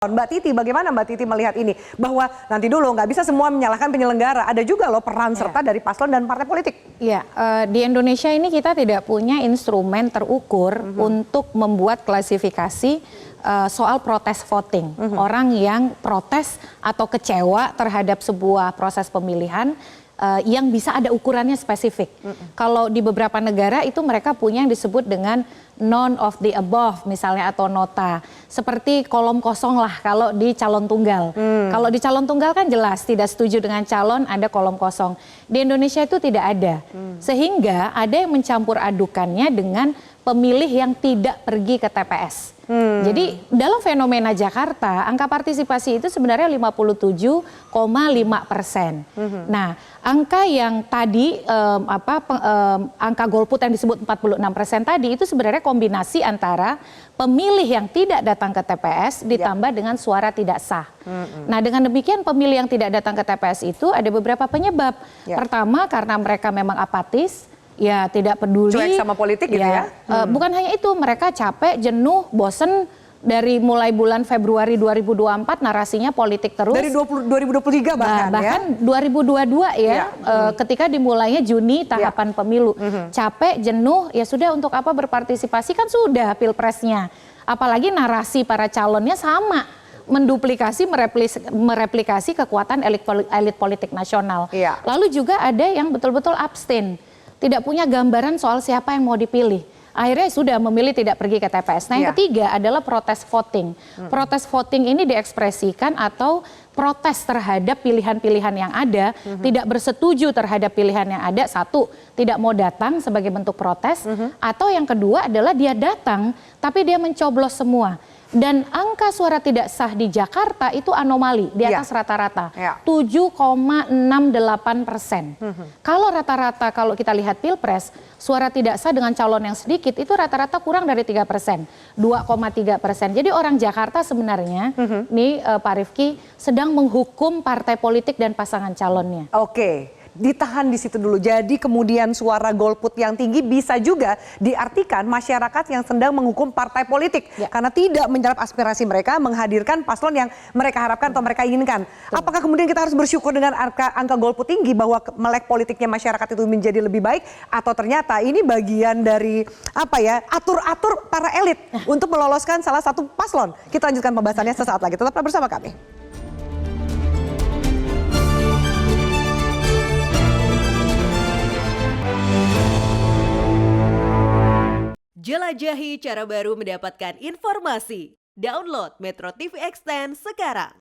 Mbak Titi, bagaimana Mbak Titi melihat ini? Bahwa nanti dulu nggak bisa semua menyalahkan penyelenggara, ada juga loh peran serta dari paslon dan partai politik. Iya, di Indonesia ini kita tidak punya instrumen terukur untuk membuat klasifikasi soal protes voting. Orang yang protes atau kecewa terhadap sebuah proses pemilihan yang bisa ada ukurannya spesifik. Kalau di beberapa negara itu mereka punya yang disebut dengan none of the above misalnya atau nota. Seperti kolom kosong lah kalau di calon tunggal. Kalau di calon tunggal kan jelas tidak setuju dengan calon, ada kolom kosong. Di Indonesia itu tidak ada. Sehingga ada yang mencampur adukannya dengan pemilih yang tidak pergi ke TPS. Jadi dalam fenomena Jakarta, angka partisipasi itu sebenarnya 57,5%. Nah, angka yang tadi angka golput yang disebut 46% tadi itu sebenarnya kombinasi antara pemilih yang tidak datang ke TPS ditambah dengan suara tidak sah. Nah, dengan demikian pemilih yang tidak datang ke TPS itu ada beberapa penyebab. Pertama, karena mereka memang apatis. Ya tidak peduli. Cuek sama politik gitu ya? Bukan hanya itu, mereka capek, jenuh, bosen dari mulai bulan Februari 2024 narasinya politik terus. Dari 2023 bahkan bahkan 2022 ya, ketika dimulainya Juni tahapan pemilu. Capek, jenuh, ya sudah untuk apa berpartisipasi kan sudah pilpresnya. Apalagi narasi para calonnya sama. Menduplikasi, mereplikasi kekuatan elit politik nasional. Lalu juga ada yang betul-betul abstain. Tidak punya gambaran soal siapa yang mau dipilih. Akhirnya sudah memilih tidak pergi ke TPS. Nah yang ketiga adalah protes voting. Protes voting ini diekspresikan atau protes terhadap pilihan-pilihan yang ada, tidak bersetuju terhadap pilihan yang ada, satu, tidak mau datang sebagai bentuk protes, atau yang kedua adalah dia datang tapi dia mencoblos semua. Dan angka suara tidak sah di Jakarta itu anomali, di atas rata-rata, 7,68%. Kalau rata-rata, kalau kita lihat Pilpres, suara tidak sah dengan calon yang sedikit, itu rata-rata kurang dari 3%, 2,3%. Jadi orang Jakarta sebenarnya, nih Pak Rifki, sedang menghukum partai politik dan pasangan calonnya. Oke. Ditahan di situ dulu. Jadi kemudian suara golput yang tinggi bisa juga diartikan masyarakat yang sedang menghukum partai politik karena tidak menyerap aspirasi mereka, menghadirkan paslon yang mereka harapkan atau mereka inginkan. Apakah kemudian kita harus bersyukur dengan angka golput tinggi bahwa melek politiknya masyarakat itu menjadi lebih baik, atau ternyata ini bagian dari atur-atur para elit untuk meloloskan salah satu paslon? Kita lanjutkan pembahasannya sesaat lagi. Tetaplah bersama kami. Jelajahi cara baru mendapatkan informasi. Download Metro TV Extend sekarang.